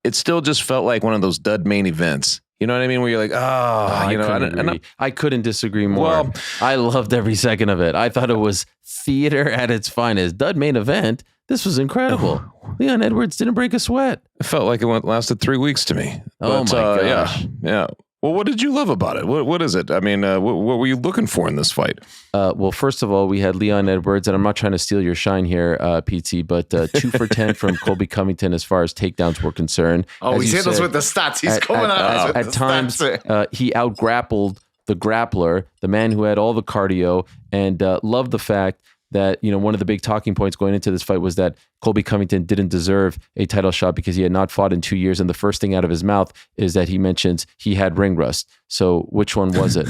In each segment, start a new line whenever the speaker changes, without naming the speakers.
it still just felt like one of those dud main events. You know what I mean? Where you're like,
I couldn't disagree more.
Well,
I loved every second of it. I thought it was theater at its finest. Dud main event. This was incredible. Leon Edwards didn't break a sweat.
It felt like it lasted 3 weeks to me.
Oh my gosh.
Yeah. Well, what did you love about it? What is it? I mean, what were you looking for in this fight?
Well, first of all, we had Leon Edwards, and I'm not trying to steal your shine here, Petesy, but 2 for 10 from Colby Covington as far as takedowns were concerned.
Oh, he's hit us with the stats. He's coming at us with
at
the
times,
stats.
He out-grappled the grappler, the man who had all the cardio, and loved the fact that, one of the big talking points going into this fight was that Colby Covington didn't deserve a title shot because he had not fought in 2 years. And the first thing out of his mouth is that he mentions he had ring rust. So which one was it?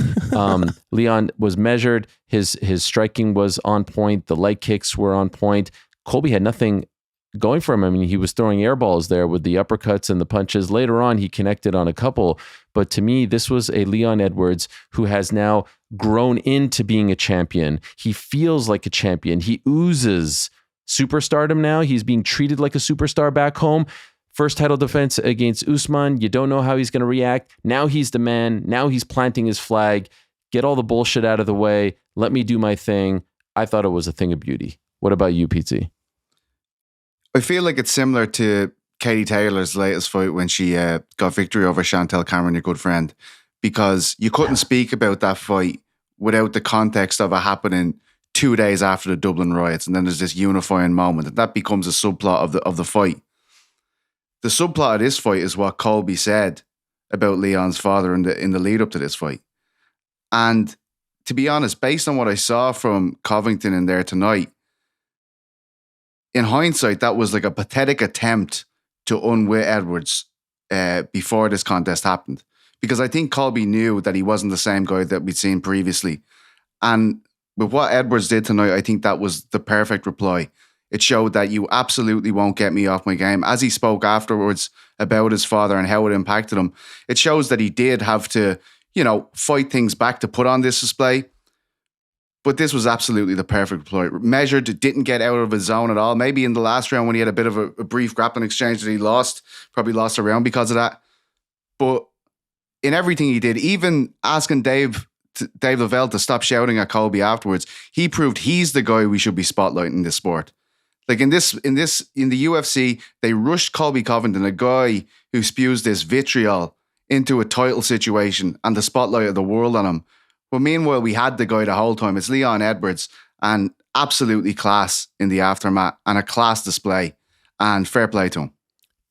Leon was measured. His striking was on point. The leg kicks were on point. Colby had nothing going for him. I mean, he was throwing air balls there with the uppercuts and the punches. Later on, he connected on a couple. But to me, this was a Leon Edwards who has now grown into being a champion. He feels like a champion. He oozes superstardom now. He's being treated like a superstar back home. First title defense against Usman. You don't know how he's going to react. Now he's the man. Now he's planting his flag. Get all the bullshit out of the way. Let me do my thing. I thought it was a thing of beauty. What about you, Petesy?
I feel like it's similar to Katie Taylor's latest fight when she got victory over Chantel Cameron, your good friend, because you couldn't speak about that fight without the context of it happening 2 days after the Dublin riots, and then there's this unifying moment, and that becomes a subplot of the fight. The subplot of this fight is what Colby said about Leon's father in the lead up to this fight, and to be honest, based on what I saw from Covington in there tonight, in hindsight, that was like a pathetic attempt to unwit Edwards before this contest happened. Because I think Colby knew that he wasn't the same guy that we'd seen previously. And with what Edwards did tonight, I think that was the perfect reply. It showed that you absolutely won't get me off my game. As he spoke afterwards about his father and how it impacted him, it shows that he did have to, fight things back to put on this display. But this was absolutely the perfect reply. Measured, didn't get out of his zone at all. Maybe in the last round when he had a bit of a brief grappling exchange that he lost, probably lost a round because of that. But in everything he did, even asking Dave Lavelle to stop shouting at Colby afterwards, he proved he's the guy we should be spotlighting in this sport. Like in the UFC, they rushed Colby Covington, a guy who spews this vitriol, into a title situation and the spotlight of the world on him. But meanwhile, we had the guy the whole time. It's Leon Edwards, and absolutely class in the aftermath and a class display, and fair play to him.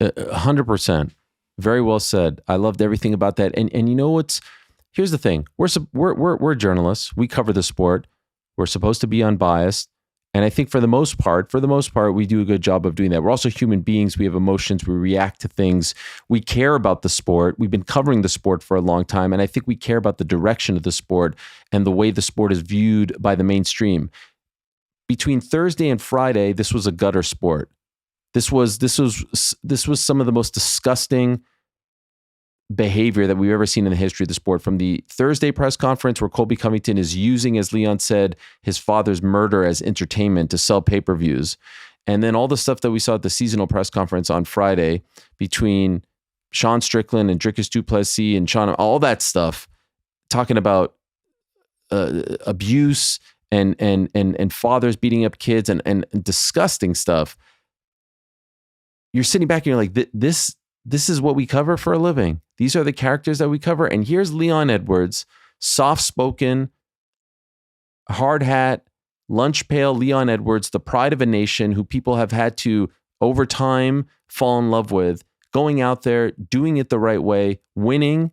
100%. Very well said. I loved everything about that. And here's the thing. We're journalists. We cover the sport. We're supposed to be unbiased. And I think for the most part, we do a good job of doing that. We're also human beings. We have emotions. We react to things. We care about the sport. We've been covering the sport for a long time. And I think we care about the direction of the sport and the way the sport is viewed by the mainstream. Between Thursday and Friday, this was a gutter sport. This was some of the most disgusting behavior that we've ever seen in the history of the sport. From the Thursday press conference where Colby Covington is using, as Leon said, his father's murder as entertainment to sell pay-per-views. And then all the stuff that we saw at the seasonal press conference on Friday between Sean Strickland and Dricus du Plessis and Sean, all that stuff, talking about abuse and fathers beating up kids and disgusting stuff. You're sitting back and you're like, this is what we cover for a living. These are the characters that we cover. And here's Leon Edwards, soft-spoken, hard hat, lunch pail Leon Edwards, the pride of a nation who people have had to, over time, fall in love with, going out there, doing it the right way, winning.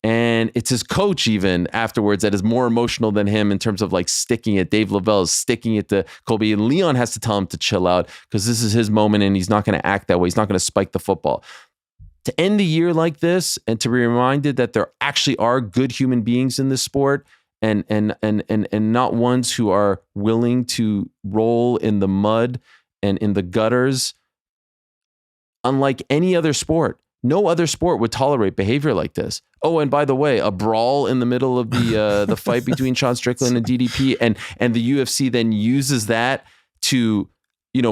And it's his coach even afterwards that is more emotional than him in terms of like sticking it. Dave Lavelle is sticking it to Colby. And Leon has to tell him to chill out because this is his moment and he's not going to act that way. He's not going to spike the football. To end the year like this and to be reminded that there actually are good human beings in this sport and not ones who are willing to roll in the mud and in the gutters, unlike any other sport. No other sport would tolerate behavior like this. Oh, and by the way, a brawl in the middle of the fight between Sean Strickland and DDP, and the UFC then uses that to,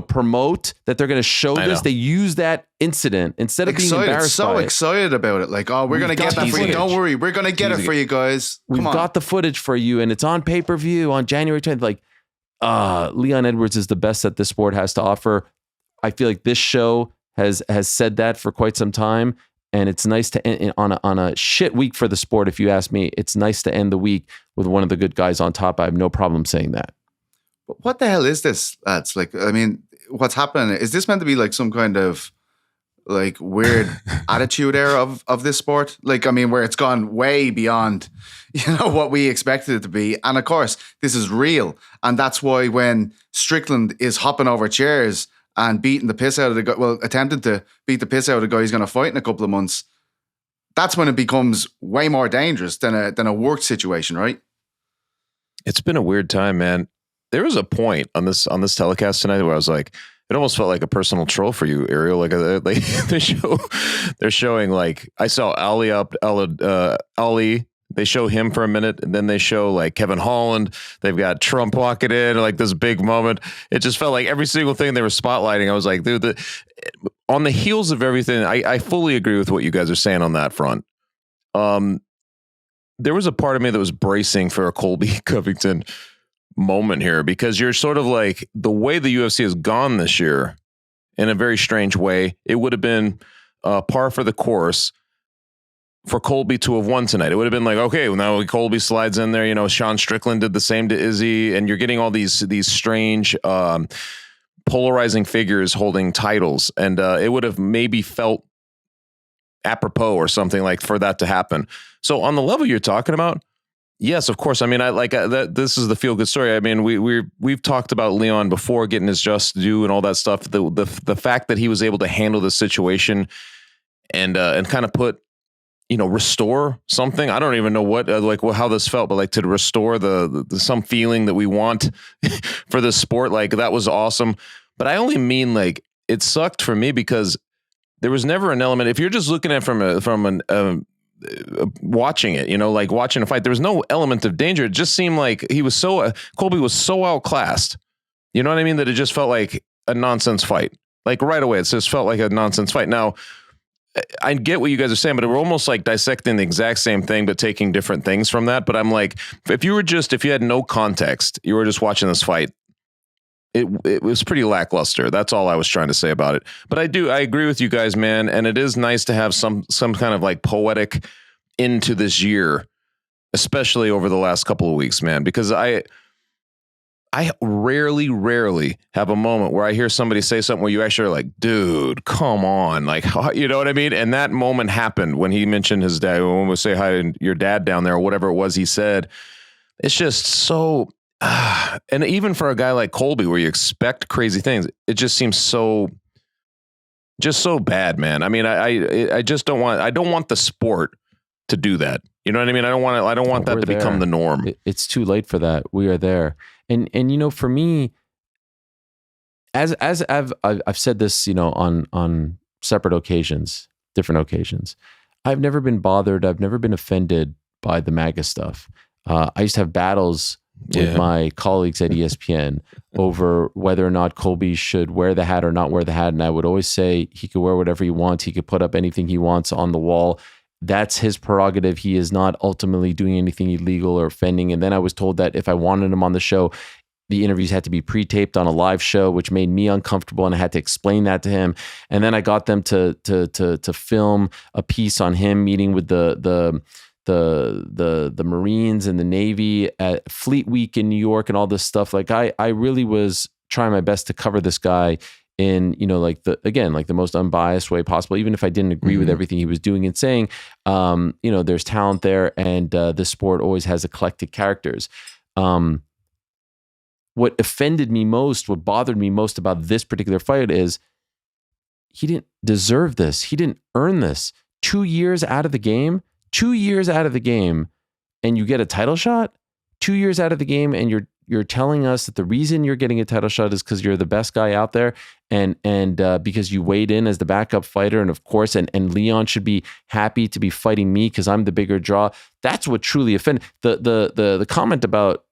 promote that they're going to show this. They use that incident instead of being embarrassed by it.
Excited about it. Like, oh, we're going to get that for you. Don't worry. We're going to get it for you guys.
We've got the footage for you, and it's on pay-per-view on January 10th. Like, Leon Edwards is the best that this sport has to offer. I feel like this show has said that for quite some time, and it's nice to end on a shit week for the sport. If you ask me, it's nice to end the week with one of the good guys on top. I have no problem saying that.
What the hell is this, lads? Like, I mean, what's happening? Is this meant to be like some kind of like weird attitude era of this sport? Like, I mean, where it's gone way beyond, what we expected it to be. And of course, this is real. And that's why when Strickland is hopping over chairs and beating the piss out of the guy, attempting to beat the piss out of the guy he's going to fight in a couple of months, that's when it becomes way more dangerous than a work situation, right?
It's been a weird time, man. There was a point on this telecast tonight where I was like, it almost felt like a personal troll for you, Ariel. Like they're showing like, I saw Ali. They show him for a minute, and then they show like Kevin Holland. They've got Trump walking in, like this big moment. It just felt like every single thing they were spotlighting. I was like, dude, on the heels of everything, I fully agree with what you guys are saying on that front. There was a part of me that was bracing for a Colby Covington moment here, because you're sort of like, the way the UFC has gone this year, in a very strange way, it would have been par for the course for Colby to have won tonight. It would have been like, okay, well, now Colby slides in there. Sean Strickland did the same to Izzy, and you're getting all these strange polarizing figures holding titles, and it would have maybe felt apropos or something like for that to happen. So on the level you're talking about, yes, of course. I mean, I like that. This is the feel good story. I mean, we've talked about Leon before getting his just due and all that stuff. The fact that he was able to handle the situation and kind of put, restore something. I don't even know what how this felt, but like to restore the some feeling that we want for this sport. Like, that was awesome. But I only mean, like, it sucked for me because there was never an element. If you're just looking at it from watching it, like watching a fight, there was no element of danger. It just seemed like Colby was so outclassed. You know what I mean? That it just felt like a nonsense fight. Like right away, it just felt like a nonsense fight. Now, I get what you guys are saying, but we're almost like dissecting the exact same thing, but taking different things from that. But I'm like, if you had no context, you were just watching this fight, it was pretty lackluster. That's all I was trying to say about it. But I agree with you guys, man. And it is nice to have some kind of like poetic into this year, especially over the last couple of weeks, man, because I rarely have a moment where I hear somebody say something where you actually are like, dude, come on. Like, you know what I mean? And that moment happened when he mentioned his dad. When we say hi to your dad down there, or whatever it was he said. It's just so, and even for a guy like Colby, where you expect crazy things, it just seems so bad, man. I mean, I just don't want the sport to do that. You know what I mean? I don't want that to become the norm.
It's too late for that. We are there. And for me, as I've said this, on separate occasions, different occasions, I've never been bothered. I've never been offended by the MAGA stuff. I used to have battles with my colleagues at ESPN over whether or not Colby should wear the hat or not wear the hat. And I would always say he could wear whatever he wants. He could put up anything he wants on the wall. That's his prerogative. He is not ultimately doing anything illegal or offending. And then I was told that if I wanted him on the show, the interviews had to be pre-taped on a live show, which made me uncomfortable, and I had to explain that to him. And then I got them to film a piece on him meeting with the Marines and the Navy at Fleet Week in New York and all this stuff. Like I really was trying my best to cover this guy in, like the most unbiased way possible, even if I didn't agree with everything he was doing and saying. There's talent there, and this sport always has eclectic characters. What offended me most, what bothered me most about this particular fight is he didn't deserve this. He didn't earn this. 2 years out of the game, and you get a title shot. 2 years out of the game, and you're telling us that the reason you're getting a title shot is because you're the best guy out there, and because you weighed in as the backup fighter, and of course, and Leon should be happy to be fighting me because I'm the bigger draw. That's what truly offended. The comment about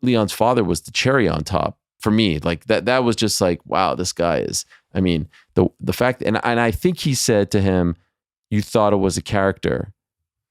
Leon's father was the cherry on top. for me. Like that was just like, wow, this guy is, I mean, the fact, and I think he said to him, you thought it was a character.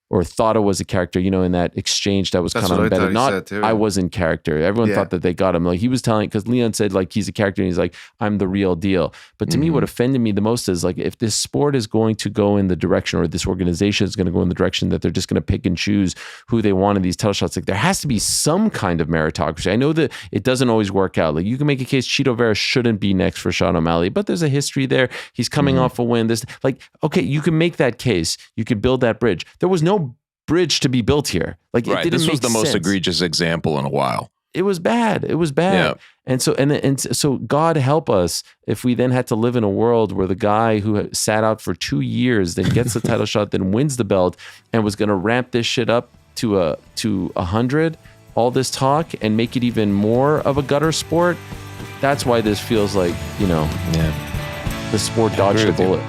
Or thought it was a character, you know, in that exchange that was kind of embedded. Not, I was in character. Everyone thought that they got him. Like he was telling, because Leon said like he's a character, and he's like, I'm the real deal. But to me, what offended me the most is like, if this sport is going to go in the direction, or this organization is going to go in the direction that they're just going to pick and choose who they want in these title shots, like there has to be some kind of meritocracy. I know that it doesn't always work out. Like you can make a case Chito Vera shouldn't be next for Sean O'Malley, but there's a history there. He's coming off a win. This, like, okay, you can make that case. You could build that bridge. There was no bridge to be built here. Like it didn't
this was
make
the most
sense.
egregious example in a while.
It was bad. It was bad.
Yeah.
And so God help us if we then had to live in a world where the guy who sat out for 2 years, then gets the title shot, then wins the belt, and was going to ramp this shit up to 100, all this talk, and make it even more of a gutter sport. That's why this feels like, you know, the sport dodged a bullet.